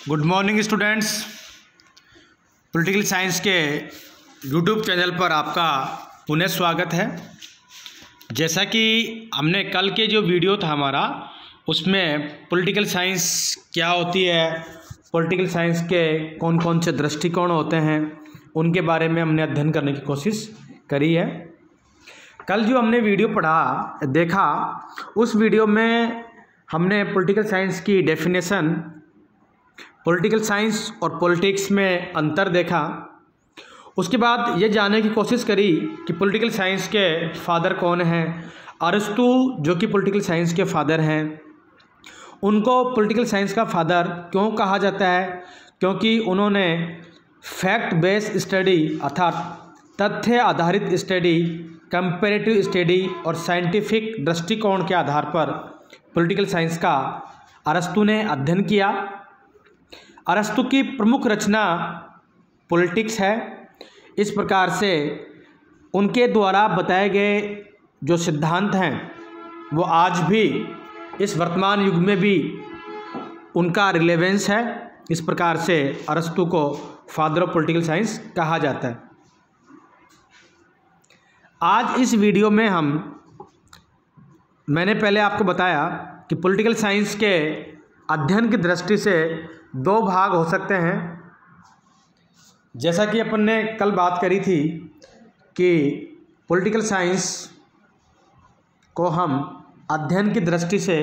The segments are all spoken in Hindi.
Good morning students. Political science के यूट्यूब चैनल पर आपका पुनः स्वागत है। जैसा कि हमने कल के जो वीडियो था हमारा, उसमें पॉलिटिकल साइंस क्या होती है, पॉलिटिकल साइंस के कौन कौन से दृष्टिकोण होते हैं, उनके बारे में हमने अध्ययन करने की कोशिश करी है। कल जो हमने वीडियो देखा, उस वीडियो में हमने पॉलिटिकल साइंस की डेफिनेशन, पॉलिटिकल साइंस और पॉलिटिक्स में अंतर देखा। उसके बाद ये जानने की कोशिश करी कि पॉलिटिकल साइंस के फादर कौन हैं। अरस्तु जो कि पॉलिटिकल साइंस के फादर हैं, उनको पॉलिटिकल साइंस का फादर क्यों कहा जाता है? क्योंकि उन्होंने फैक्ट बेस्ड स्टडी अर्थात तथ्य आधारित स्टडी, कंपैरेटिव स्टडी और साइंटिफिक दृष्टिकोण के आधार पर पॉलिटिकल साइंस का अरस्तु ने अध्ययन किया। अरस्तु की प्रमुख रचना पॉलिटिक्स है। इस प्रकार से उनके द्वारा बताए गए जो सिद्धांत हैं वो आज भी इस वर्तमान युग में भी उनका रिलेवेंस है। इस प्रकार से अरस्तु को फादर ऑफ पॉलिटिकल साइंस कहा जाता है। आज इस वीडियो में मैंने पहले आपको बताया कि पॉलिटिकल साइंस के अध्ययन की दृष्टि से दो भाग हो सकते हैं। जैसा कि अपन ने कल बात करी थी कि पॉलिटिकल साइंस को हम अध्ययन की दृष्टि से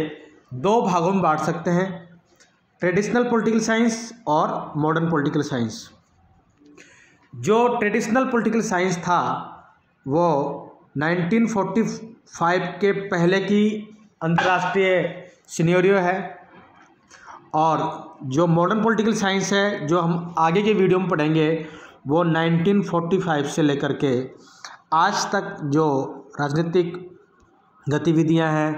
दो भागों में बांट सकते हैं, ट्रेडिशनल पॉलिटिकल साइंस और मॉडर्न पॉलिटिकल साइंस। जो ट्रेडिशनल पॉलिटिकल साइंस था वो 1945 के पहले की अंतर्राष्ट्रीय सिनेरियो है, और जो मॉडर्न पॉलिटिकल साइंस है जो हम आगे के वीडियो में पढ़ेंगे वो 1945 से लेकर के आज तक जो राजनीतिक गतिविधियां हैं,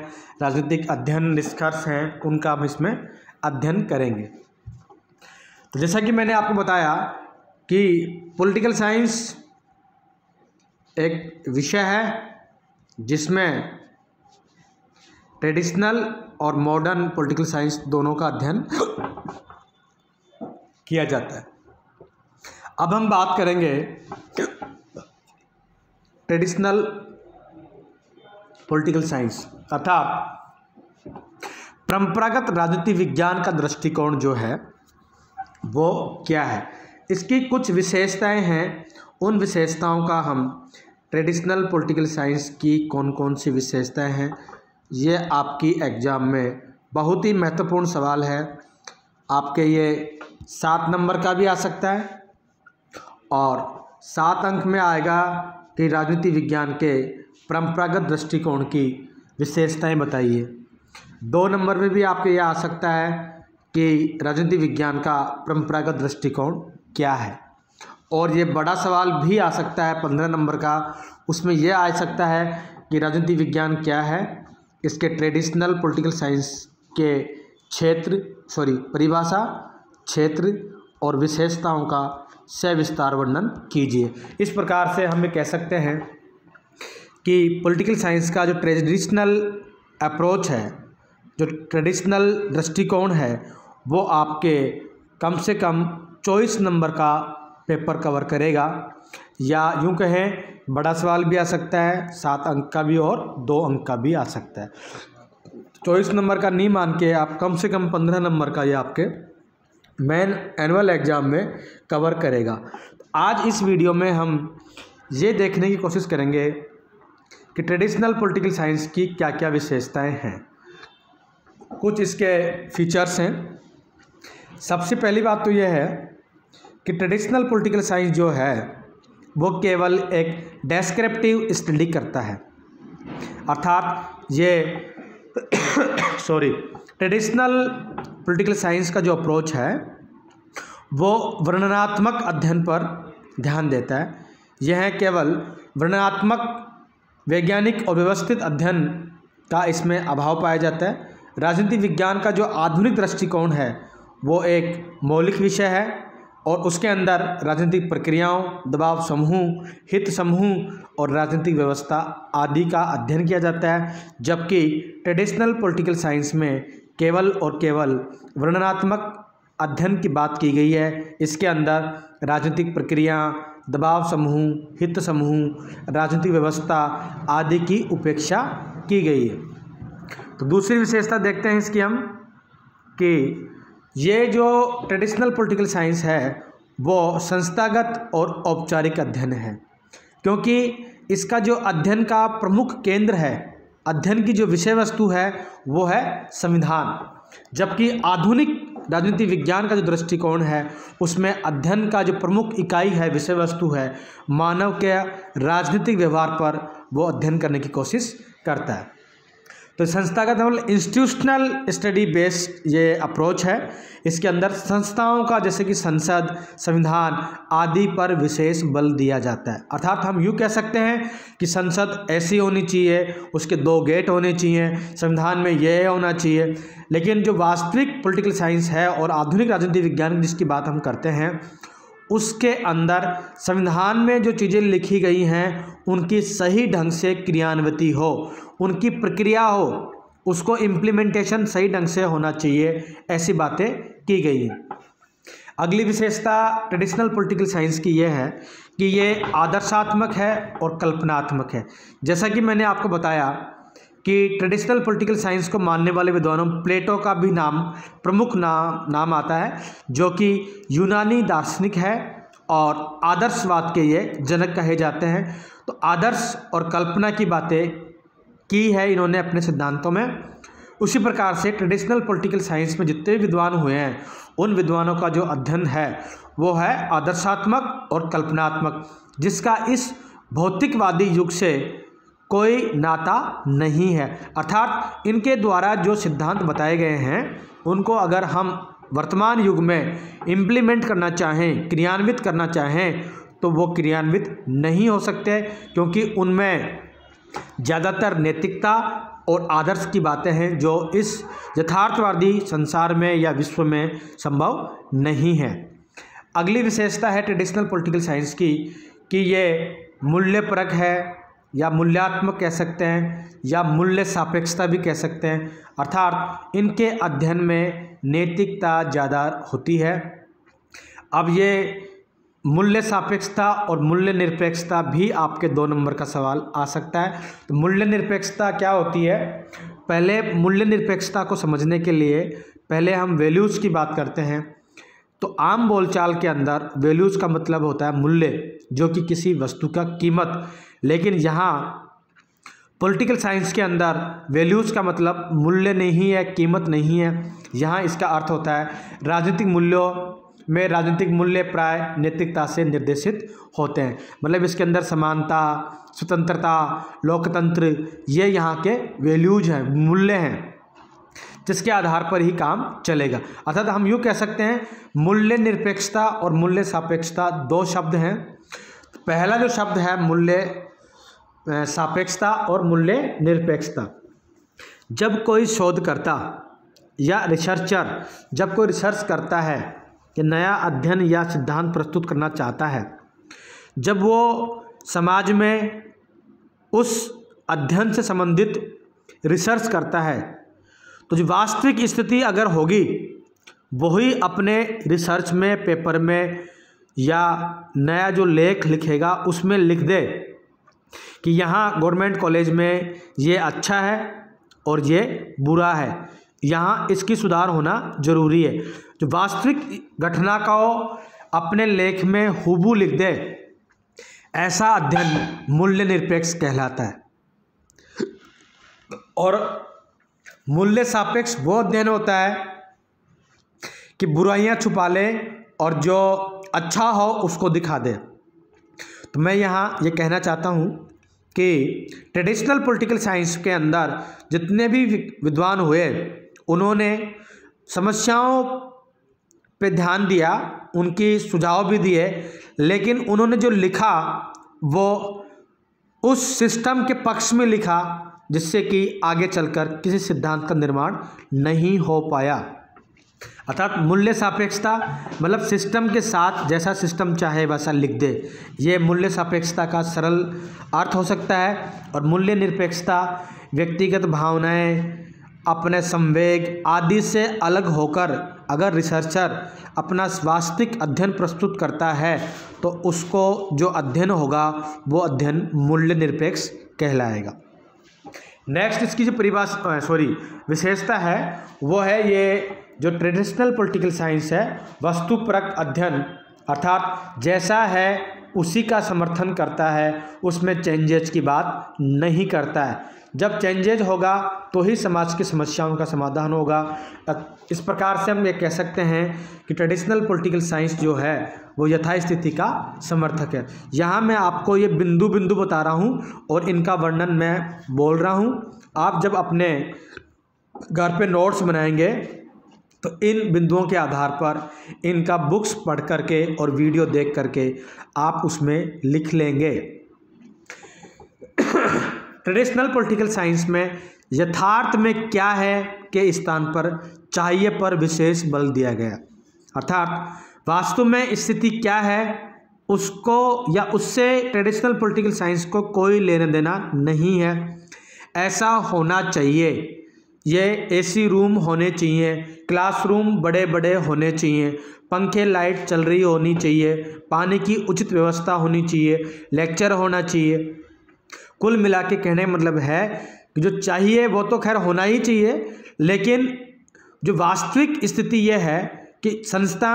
राजनीतिक अध्ययन निष्कर्ष हैं, उनका हम इसमें अध्ययन करेंगे। तो जैसा कि मैंने आपको बताया कि पॉलिटिकल साइंस एक विषय है जिसमें ट्रेडिशनल और मॉडर्न पॉलिटिकल साइंस दोनों का अध्ययन किया जाता है। अब हम बात करेंगे ट्रेडिशनल पॉलिटिकल साइंस अर्थात परंपरागत राजनीति विज्ञान का दृष्टिकोण जो है वो क्या है। इसकी कुछ विशेषताएं हैं। उन विशेषताओं का हम ट्रेडिशनल पॉलिटिकल साइंस की कौन कौन सी विशेषताएं हैं, ये आपकी एग्ज़ाम में बहुत ही महत्वपूर्ण सवाल है। आपके ये 7 नंबर का भी आ सकता है और 7 अंक में आएगा कि राजनीति विज्ञान के परंपरागत दृष्टिकोण की विशेषताएं बताइए। 2 नंबर में भी आपके ये आ सकता है कि राजनीति विज्ञान का परंपरागत दृष्टिकोण क्या है। और ये बड़ा सवाल भी आ सकता है 15 नंबर का, उसमें यह आ सकता है कि राजनीति विज्ञान क्या है, इसके ट्रेडिशनल पॉलिटिकल साइंस के परिभाषा, क्षेत्र और विशेषताओं का सविस्तार वर्णन कीजिए। इस प्रकार से हम ये कह सकते हैं कि पॉलिटिकल साइंस का जो ट्रेडिशनल अप्रोच है, जो ट्रेडिशनल दृष्टिकोण है, वो आपके कम से कम 24 नंबर का पेपर कवर करेगा, या यूँ कहें बड़ा सवाल भी आ सकता है 7 अंक का भी और 2 अंक का भी आ सकता है। 24 नंबर का नहीं मान के आप कम से कम 15 नंबर का ये आपके मेन एनुअल एग्ज़ाम में कवर करेगा। आज इस वीडियो में हम ये देखने की कोशिश करेंगे कि ट्रेडिशनल पॉलिटिकल साइंस की क्या क्या विशेषताएं हैं, कुछ इसके फीचर्स हैं। सबसे पहली बात तो यह है कि ट्रेडिशनल पॉलिटिकल साइंस जो है वो केवल एक डेस्क्रिप्टिव स्टडी करता है, अर्थात ये ट्रेडिशनल पॉलिटिकल साइंस का जो अप्रोच है वो वर्णनात्मक अध्ययन पर ध्यान देता है। यह केवल वर्णनात्मक, वैज्ञानिक और व्यवस्थित अध्ययन का इसमें अभाव पाया जाता है। राजनीति विज्ञान का जो आधुनिक दृष्टिकोण है वो एक मौलिक विषय है और उसके अंदर राजनीतिक प्रक्रियाओं, दबाव समूह, हित समूह और राजनीतिक व्यवस्था आदि का अध्ययन किया जाता है। जबकि ट्रेडिशनल पॉलिटिकल साइंस में केवल और केवल वर्णनात्मक अध्ययन की बात की गई है। इसके अंदर राजनीतिक प्रक्रिया, दबाव समूह, हित समूह, राजनीतिक व्यवस्था आदि की उपेक्षा की गई है। तो दूसरी विशेषता देखते हैं इसकी हम कि ये जो ट्रेडिशनल पॉलिटिकल साइंस है वो संस्थागत और औपचारिक अध्ययन है, क्योंकि इसका जो अध्ययन का प्रमुख केंद्र है, अध्ययन की जो विषय वस्तु है वो है संविधान, जबकि आधुनिक राजनीति विज्ञान का जो दृष्टिकोण है उसमें अध्ययन का जो प्रमुख इकाई है, विषय वस्तु है, मानव के राजनीतिक व्यवहार पर वो अध्ययन करने की कोशिश करता है। तो संस्थागत मतलब इंस्टीट्यूशनल स्टडी बेस्ड ये अप्रोच है। इसके अंदर संस्थाओं का जैसे कि संसद, संविधान आदि पर विशेष बल दिया जाता है। अर्थात हम यूँ कह सकते हैं कि संसद ऐसी होनी चाहिए, उसके 2 गेट होने चाहिए, संविधान में यह होना चाहिए। लेकिन जो वास्तविक पॉलिटिकल साइंस है और आधुनिक राजनीति विज्ञान जिसकी बात हम करते हैं, उसके अंदर संविधान में जो चीज़ें लिखी गई हैं उनकी सही ढंग से क्रियान्विति हो, उनकी प्रक्रिया हो, उसको इम्प्लीमेंटेशन सही ढंग से होना चाहिए, ऐसी बातें की गई हैं। अगली विशेषता ट्रेडिशनल पॉलिटिकल साइंस की यह है कि ये आदर्शात्मक है और कल्पनात्मक है। जैसा कि मैंने आपको बताया कि ट्रेडिशनल पॉलिटिकल साइंस को मानने वाले विद्वानों में प्लेटो का भी प्रमुख नाम आता है, जो कि यूनानी दार्शनिक है और आदर्शवाद के ये जनक कहे जाते हैं। तो आदर्श और कल्पना की बातें की है इन्होंने अपने सिद्धांतों में। उसी प्रकार से ट्रेडिशनल पॉलिटिकल साइंस में जितने विद्वान हुए हैं उन विद्वानों का जो अध्ययन है वो है आदर्शात्मक और कल्पनात्मक, जिसका इस भौतिकवादी युग से कोई नाता नहीं है। अर्थात इनके द्वारा जो सिद्धांत बताए गए हैं उनको अगर हम वर्तमान युग में इम्प्लीमेंट करना चाहें, क्रियान्वित करना चाहें, तो वो क्रियान्वित नहीं हो सकते, क्योंकि उनमें ज़्यादातर नैतिकता और आदर्श की बातें हैं जो इस यथार्थवादी संसार में या विश्व में संभव नहीं है। अगली विशेषता है ट्रेडिशनल पॉलिटिकल साइंस की कि ये मूल्यपरक है, या मूल्यात्मक कह सकते हैं, या मूल्य सापेक्षता भी कह सकते हैं। अर्थात इनके अध्ययन में नैतिकता ज़्यादा होती है। अब ये मूल्य सापेक्षता और मूल्य निरपेक्षता भी आपके 2 नंबर का सवाल आ सकता है। तो मूल्य निरपेक्षता क्या होती है? पहले मूल्य निरपेक्षता को समझने के लिए पहले हम वैल्यूज़ की बात करते हैं। तो आम बोलचाल के अंदर वैल्यूज़ का मतलब होता है मूल्य, जो कि किसी वस्तु का कीमत। लेकिन यहाँ पॉलिटिकल साइंस के अंदर वैल्यूज़ का मतलब मूल्य नहीं है, कीमत नहीं है। यहाँ इसका अर्थ होता है राजनीतिक मूल्यों में राजनीतिक मूल्य प्राय नैतिकता से निर्देशित होते हैं। मतलब इसके अंदर समानता, स्वतंत्रता, लोकतंत्र, ये यहाँ के वैल्यूज हैं, मूल्य हैं, जिसके आधार पर ही काम चलेगा। अर्थात हम यूँ कह सकते हैं मूल्य निरपेक्षता और मूल्य सापेक्षता 2 शब्द हैं। पहला जो शब्द है मूल्य सापेक्षता और मूल्य निरपेक्षता। जब कोई शोधकर्ता या रिसर्चर जब कोई रिसर्च करता है कि नया अध्ययन या सिद्धांत प्रस्तुत करना चाहता है, जब वो समाज में उस अध्ययन से संबंधित रिसर्च करता है, तो जो वास्तविक स्थिति अगर होगी वही अपने रिसर्च में, पेपर में या नया जो लेख लिखेगा उसमें लिख दे कि यहाँ गवर्नमेंट कॉलेज में ये अच्छा है और ये बुरा है, यहाँ इसकी सुधार होना जरूरी है। जो वास्तविक घटना को अपने लेख में हूबहू लिख दे, ऐसा अध्ययन मूल्य निरपेक्ष कहलाता है। और मूल्य सापेक्ष वो अध्ययन होता है कि बुराइयां छुपा ले और जो अच्छा हो उसको दिखा दे। तो मैं यहाँ ये कहना चाहता हूँ कि ट्रेडिशनल पॉलिटिकल साइंस के अंदर जितने भी विद्वान हुए उन्होंने समस्याओं पे ध्यान दिया, उनकी सुझाव भी दिए, लेकिन उन्होंने जो लिखा वो उस सिस्टम के पक्ष में लिखा जिससे कि आगे चलकर किसी सिद्धांत का निर्माण नहीं हो पाया। अर्थात मूल्य सापेक्षता मतलब सिस्टम के साथ जैसा सिस्टम चाहे वैसा लिख दे, ये मूल्य सापेक्षता का सरल अर्थ हो सकता है। और मूल्य निरपेक्षता व्यक्तिगत भावनाएं अपने संवेग आदि से अलग होकर अगर रिसर्चर अपना वास्तविक अध्ययन प्रस्तुत करता है तो उसको जो अध्ययन होगा वो अध्ययन मूल्य निरपेक्ष कहलाएगा। नेक्स्ट इसकी जो विशेषता है वो है ये जो ट्रेडिशनल पॉलिटिकल साइंस है वस्तुपरक अध्ययन अर्थात जैसा है उसी का समर्थन करता है, उसमें चेंजेज की बात नहीं करता है। जब चेंजेज होगा तो ही समाज की समस्याओं का समाधान होगा। इस प्रकार से हम ये कह सकते हैं कि ट्रेडिशनल पॉलिटिकल साइंस जो है वो यथास्थिति का समर्थक है। यहाँ मैं आपको ये बिंदु बिंदु बता रहा हूँ और इनका वर्णन मैं बोल रहा हूँ। आप जब अपने घर पे नोट्स बनाएंगे तो इन बिंदुओं के आधार पर इनका बुक्स पढ़ करके और वीडियो देख करके आप उसमें लिख लेंगे। ट्रेडिशनल पॉलिटिकल साइंस में यथार्थ में क्या है के स्थान पर चाहिए पर विशेष बल दिया गया, अर्थात वास्तव में स्थिति क्या है उसको या उससे ट्रेडिशनल पॉलिटिकल साइंस को कोई लेना देना नहीं है। ऐसा होना चाहिए, ये एसी रूम होने चाहिए, क्लासरूम बड़े बड़े होने चाहिए, पंखे लाइट चल रही होनी चाहिए, पानी की उचित व्यवस्था होनी चाहिए, लेक्चर होना चाहिए। कुल मिला के कहने का मतलब है कि जो चाहिए वो तो खैर होना ही चाहिए, लेकिन जो वास्तविक स्थिति यह है कि संस्था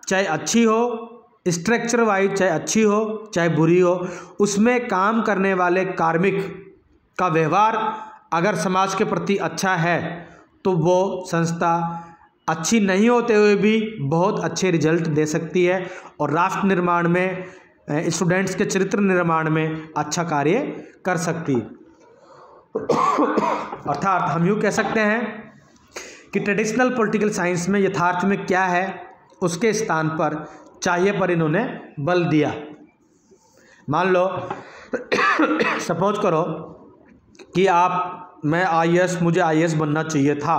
चाहे अच्छी हो, स्ट्रक्चर वाइज चाहे अच्छी हो चाहे बुरी हो, उसमें काम करने वाले कार्मिक का व्यवहार अगर समाज के प्रति अच्छा है तो वो संस्था अच्छी नहीं होते हुए भी बहुत अच्छे रिजल्ट दे सकती है और राष्ट्र निर्माण में, स्टूडेंट्स के चरित्र निर्माण में अच्छा कार्य कर सकती है। अर्थात हम यूँ कह सकते हैं कि ट्रेडिशनल पॉलिटिकल साइंस में यथार्थ में क्या है उसके स्थान पर चाहिए पर इन्होंने बल दिया। मान लो सपोज करो कि मुझे आईएएस बनना चाहिए था,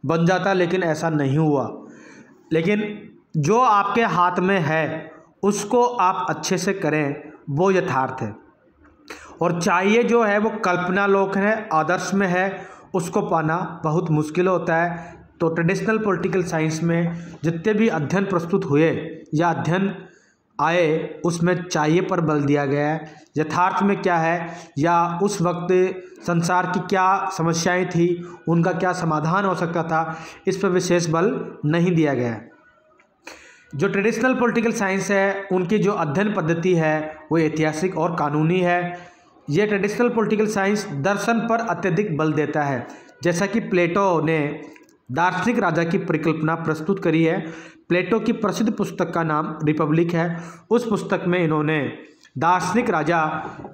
बन जाता, लेकिन ऐसा नहीं हुआ। लेकिन जो आपके हाथ में है उसको आप अच्छे से करें, वो यथार्थ है। और चाहिए जो है वो कल्पना लोक है, आदर्श में है, उसको पाना बहुत मुश्किल होता है। तो ट्रेडिशनल पॉलिटिकल साइंस में जितने भी अध्ययन प्रस्तुत हुए या अध्ययन आए उसमें चाहिए पर बल दिया गया है। यथार्थ में क्या है या उस वक्त संसार की क्या समस्याएं थी, उनका क्या समाधान हो सकता था, इस पर विशेष बल नहीं दिया गया है। जो ट्रेडिशनल पॉलिटिकल साइंस है उनकी जो अध्ययन पद्धति है वो ऐतिहासिक और कानूनी है। ये ट्रेडिशनल पॉलिटिकल साइंस दर्शन पर अत्यधिक बल देता है। जैसा कि प्लेटो ने दार्शनिक राजा की परिकल्पना प्रस्तुत करी है। प्लेटो की प्रसिद्ध पुस्तक का नाम रिपब्लिक है। उस पुस्तक में इन्होंने दार्शनिक राजा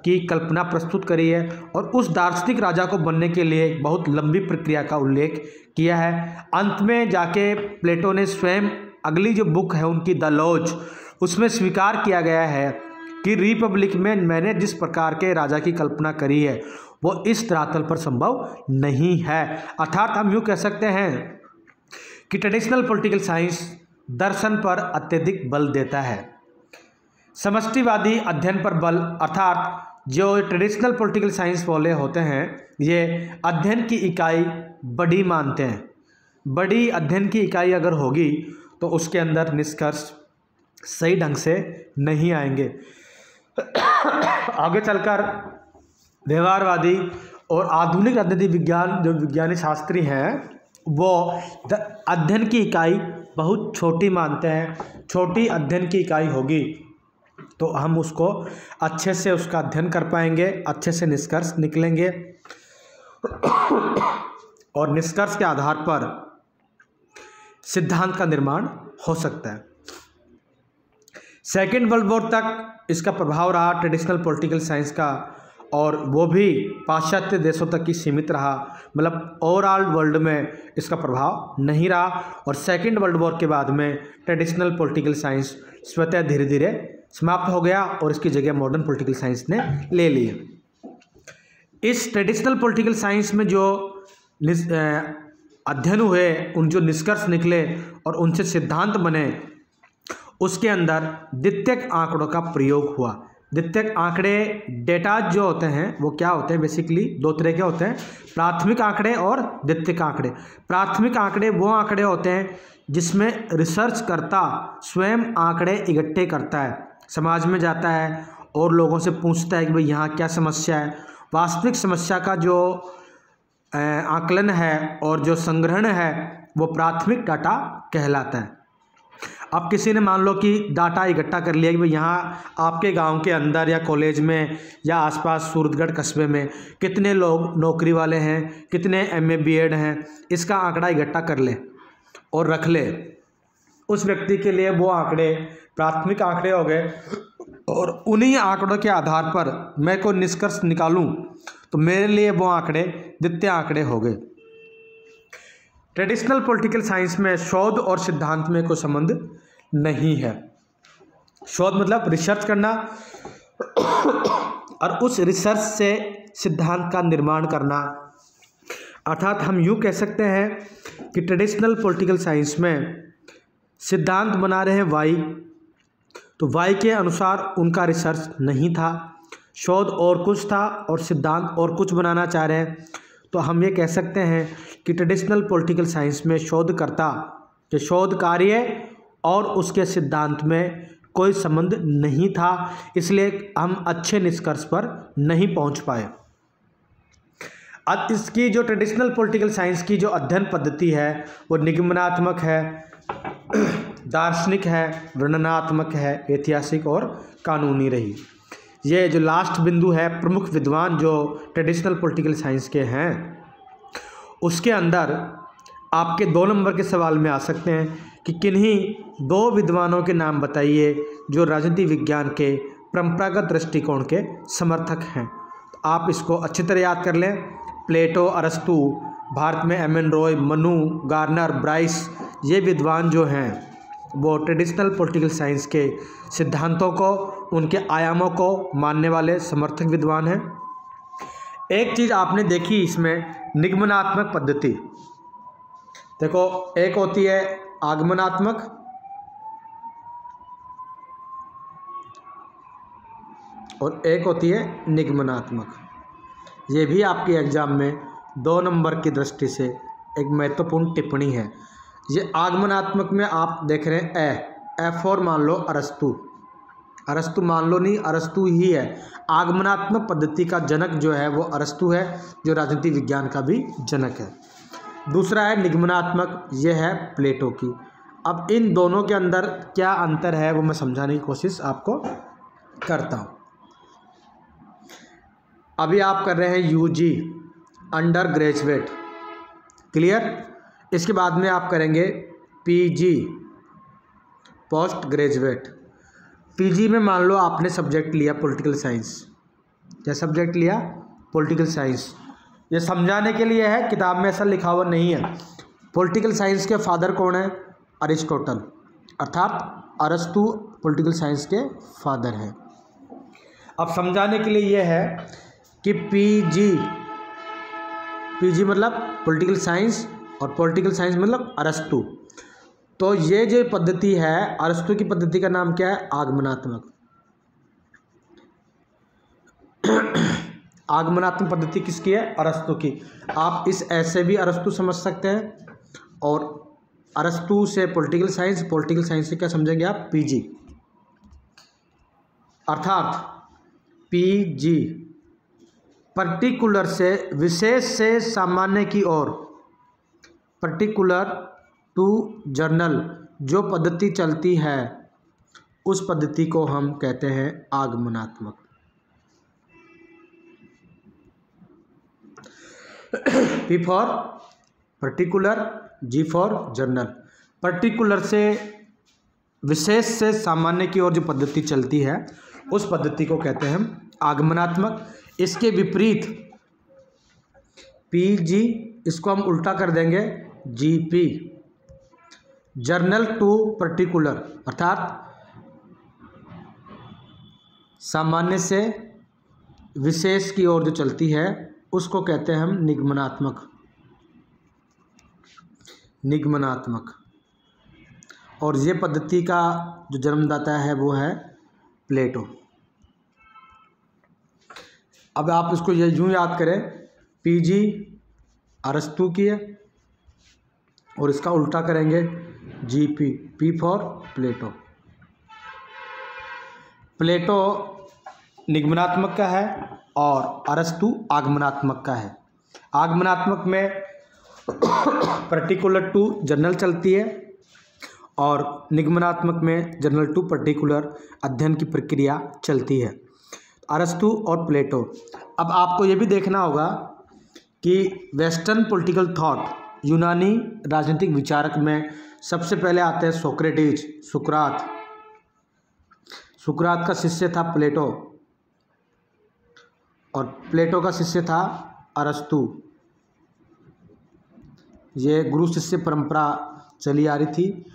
की कल्पना प्रस्तुत करी है और उस दार्शनिक राजा को बनने के लिए बहुत लंबी प्रक्रिया का उल्लेख किया है। अंत में जाके प्लेटो ने स्वयं अगली जो बुक है उनकी द लॉज, उसमें स्वीकार किया गया है कि रिपब्लिक में मैंने जिस प्रकार के राजा की कल्पना करी है वो इस धरातल पर संभव नहीं है। अर्थात हम यूँ कह सकते हैं कि ट्रेडिशनल पॉलिटिकल साइंस दर्शन पर अत्यधिक बल देता है। समष्टिवादी अध्ययन पर बल, अर्थात जो ट्रेडिशनल पॉलिटिकल साइंस वाले होते हैं ये अध्ययन की इकाई बड़ी मानते हैं। बड़ी अध्ययन की इकाई अगर होगी तो उसके अंदर निष्कर्ष सही ढंग से नहीं आएंगे। आगे चलकर व्यवहारवादी और आधुनिक राजनीति विज्ञान जो विज्ञानी शास्त्री हैं वो अध्ययन की इकाई बहुत छोटी मानते हैं। छोटी अध्ययन की इकाई होगी तो हम उसको अच्छे से उसका अध्ययन कर पाएंगे, अच्छे से निष्कर्ष निकलेंगे और निष्कर्ष के आधार पर सिद्धांत का निर्माण हो सकता है। सेकेंड वर्ल्ड वॉर तक इसका प्रभाव रहा ट्रेडिशनल पॉलिटिकल साइंस का, और वो भी पाश्चात्य देशों तक ही सीमित रहा, मतलब ओवरऑल वर्ल्ड में इसका प्रभाव नहीं रहा। और सेकेंड वर्ल्ड वॉर के बाद में ट्रेडिशनल पॉलिटिकल साइंस स्वतः धीरे धीरे समाप्त हो गया और इसकी जगह मॉडर्न पॉलिटिकल साइंस ने ले ली। इस ट्रेडिशनल पॉलिटिकल साइंस में जो अध्ययन हुए, उन जो निष्कर्ष निकले और उनसे सिद्धांत बने, उसके अंदर द्वितीयक आंकड़ों का प्रयोग हुआ। द्वितीयक आंकड़े डेटा जो होते हैं वो क्या होते हैं, बेसिकली दो तरह के होते हैं, प्राथमिक आंकड़े और द्वितीयक आंकड़े। प्राथमिक आंकड़े वो आंकड़े होते हैं जिसमें रिसर्चकर्ता स्वयं आंकड़े इकट्ठे करता है, समाज में जाता है और लोगों से पूछता है कि भाई यहाँ क्या समस्या है। वास्तविक समस्या का जो आकलन है और जो संग्रहण है वो प्राथमिक डाटा कहलाता है। अब किसी ने मान लो कि डाटा इकट्ठा कर लिया कि भाई यहाँ आपके गांव के अंदर या कॉलेज में या आसपास सूरतगढ़ कस्बे में कितने लोग नौकरी वाले हैं, कितने MA BEd हैं, इसका आंकड़ा इकट्ठा कर ले और रख ले। उस व्यक्ति के लिए वो आंकड़े प्राथमिक आंकड़े हो गए और उन्हीं आंकड़ों के आधार पर मैं कोई निष्कर्ष निकालूं तो मेरे लिए वो आंकड़े द्वितीय आंकड़े हो गए। ट्रेडिशनल पॉलिटिकल साइंस में शोध और सिद्धांत में कोई संबंध नहीं है। शोध मतलब रिसर्च करना और उस रिसर्च से सिद्धांत का निर्माण करना। अर्थात हम यूँ कह सकते हैं कि ट्रेडिशनल पॉलिटिकल साइंस में सिद्धांत बना रहे हैं वाई, तो वाई के अनुसार उनका रिसर्च नहीं था, शोध और कुछ था और सिद्धांत और कुछ बनाना चाह रहे हैं। तो हम ये कह सकते हैं कि ट्रेडिशनल पॉलिटिकल साइंस में शोधकर्ता के शोध कार्य और उसके सिद्धांत में कोई संबंध नहीं था, इसलिए हम अच्छे निष्कर्ष पर नहीं पहुंच पाए। अब इसकी जो ट्रेडिशनल पॉलिटिकल साइंस की जो अध्ययन पद्धति है वो निगमनात्मक है, दार्शनिक है, वर्णनात्मक है, ऐतिहासिक और कानूनी रही। ये जो लास्ट बिंदु है, प्रमुख विद्वान जो ट्रेडिशनल पॉलिटिकल साइंस के हैं उसके अंदर आपके 2 नंबर के सवाल में आ सकते हैं कि किन्हीं 2 विद्वानों के नाम बताइए जो राजनीति विज्ञान के परंपरागत दृष्टिकोण के समर्थक हैं। तो आप इसको अच्छी तरह याद कर लें। प्लेटो, अरस्तु, भारत में MN Roy, Manu, Garner, Bryce, ये विद्वान जो हैं वो ट्रेडिशनल पॉलिटिकल साइंस के सिद्धांतों को, उनके आयामों को मानने वाले समर्थक विद्वान हैं। एक चीज़ आपने देखी इसमें, निगमनात्मक पद्धति। देखो, एक होती है आगमनात्मक और एक होती है निगमनात्मक। ये भी आपके एग्जाम में 2 नंबर की दृष्टि से एक महत्वपूर्ण टिप्पणी है। ये आगमनात्मक में आप देख रहे हैं ए फॉर मान लो अरस्तु, अरस्तु मान लो नहीं, अरस्तु ही है। आगमनात्मक पद्धति का जनक जो है वो अरस्तु है, जो राजनीति विज्ञान का भी जनक है। दूसरा है निगमनात्मक, ये है प्लेटो की। अब इन दोनों के अंदर क्या अंतर है वो मैं समझाने की कोशिश आपको करता हूँ। अभी आप कर रहे हैं UG अंडर ग्रेजुएट, क्लियर। इसके बाद में आप करेंगे PG पोस्ट ग्रेजुएट। PG में मान लो आपने सब्जेक्ट लिया पॉलिटिकल साइंस। क्या सब्जेक्ट लिया? Political science. ये समझाने के लिए है, किताब में ऐसा लिखा हुआ नहीं है। पॉलिटिकल साइंस के फादर कौन है? अरिस्टोटल, अर्थात अरस्तु पॉलिटिकल साइंस के फादर हैं। अब समझाने के लिए यह है कि PG मतलब पॉलिटिकल साइंस और पॉलिटिकल साइंस मतलब अरस्तु। तो ये जो पद्धति है अरस्तु की पद्धति का नाम क्या है? आगमनात्मक। आगमनात्मक पद्धति किसकी है? अरस्तु की। आप इस ऐसे भी अरस्तु समझ सकते हैं और अरस्तु से पॉलिटिकल साइंस से क्या समझेंगे आप? PG। अर्थात PG पर्टिकुलर से विशेष से सामान्य की ओर, पर्टिकुलर टू जर्नल जो पद्धति चलती है उस पद्धति को हम कहते हैं आगमनात्मक। P for particular, G for journal. Particular से विशेष से सामान्य की ओर जो पद्धति चलती है उस पद्धति को कहते हैं हम आगमनात्मक। इसके विपरीत PG, इसको हम उल्टा कर देंगे GP, जर्नल टू पर्टिकुलर, अर्थात सामान्य से विशेष की ओर जो चलती है उसको कहते हैं हम निगमनात्मक। निगमनात्मक। और ये पद्धति का जो जन्मदाता है वो है प्लेटो। अब आप इसको ये यूँ याद करें, पीजी अरस्तु की है और इसका उल्टा करेंगे जीपी, पी फॉर प्लेटो। प्लेटो निगमनात्मक का है और अरस्तु आगमनात्मक का है। आगमनात्मक में पर्टिकुलर टू जनरल चलती है और निगमनात्मक में जनरल टू पर्टिकुलर अध्ययन की प्रक्रिया चलती है। अरस्तु और प्लेटो। अब आपको ये भी देखना होगा कि वेस्टर्न पॉलिटिकल थॉट, यूनानी राजनीतिक विचारक में सबसे पहले आते हैं सोक्रेटिस, सुकरात। सुकरात का शिष्य था प्लेटो और प्लेटो का शिष्य था अरस्तु। ये गुरु शिष्य परंपरा चली आ रही थी।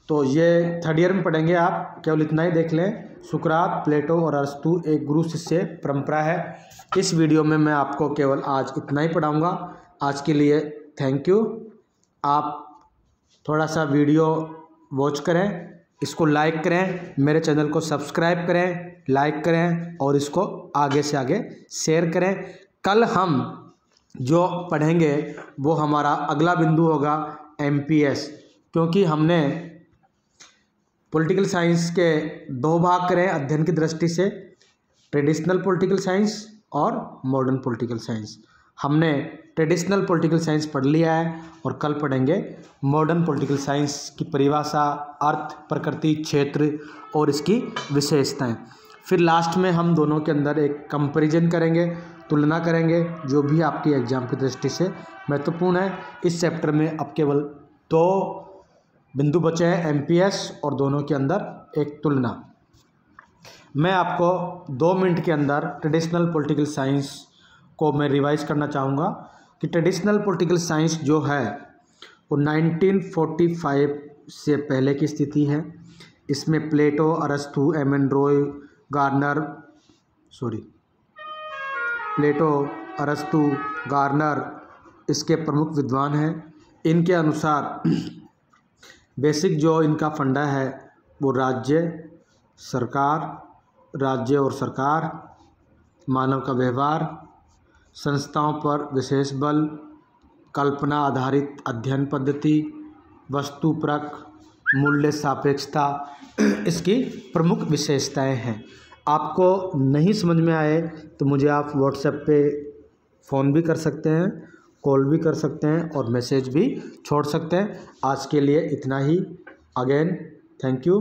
तो ये थर्ड ईयर में पढ़ेंगे आप, केवल इतना ही देख लें। सुकरात, प्लेटो और अरस्तु एक गुरु शिष्य परंपरा है। इस वीडियो में मैं आपको केवल आज इतना ही पढ़ाऊँगा। आज के लिए थैंक यू। आप थोड़ा सा वीडियो वॉच करें, इसको लाइक करें, मेरे चैनल को सब्सक्राइब करें, लाइक करें और इसको आगे से आगे शेयर करें। कल हम जो पढ़ेंगे वो हमारा अगला बिंदु होगा एमपीएस, क्योंकि हमने पॉलिटिकल साइंस के दो भाग करें अध्ययन की दृष्टि से, ट्रेडिशनल पॉलिटिकल साइंस और मॉडर्न पॉलिटिकल साइंस। हमने ट्रेडिशनल पॉलिटिकल साइंस पढ़ लिया है और कल पढ़ेंगे मॉडर्न पॉलिटिकल साइंस की परिभाषा, अर्थ, प्रकृति, क्षेत्र और इसकी विशेषताएं। फिर लास्ट में हम दोनों के अंदर एक कंपैरिजन करेंगे, तुलना करेंगे, जो भी आपकी एग्जाम की दृष्टि से महत्वपूर्ण है। इस चैप्टर में अब केवल 2 बिंदु बचे हैं, एमपीएस और दोनों के अंदर एक तुलना। मैं आपको 2 मिनट के अंदर ट्रेडिशनल पॉलिटिकल साइंस को मैं रिवाइज करना चाहूँगा कि ट्रेडिशनल पॉलिटिकल साइंस जो है वो 1945 से पहले की स्थिति है। इसमें प्लेटो, अरस्तु, एमएन रॉय, गार्नर इसके प्रमुख विद्वान हैं। इनके अनुसार बेसिक जो इनका फंडा है वो राज्य और सरकार, मानव का व्यवहार, संस्थाओं पर विशेष बल, कल्पना आधारित अध्ययन पद्धति, वस्तुपरक, मूल्य सापेक्षता इसकी प्रमुख विशेषताएं हैं। आपको नहीं समझ में आए तो मुझे आप व्हाट्सएप पे फ़ोन भी कर सकते हैं, कॉल भी कर सकते हैं और मैसेज भी छोड़ सकते हैं। आज के लिए इतना ही। Again thank you.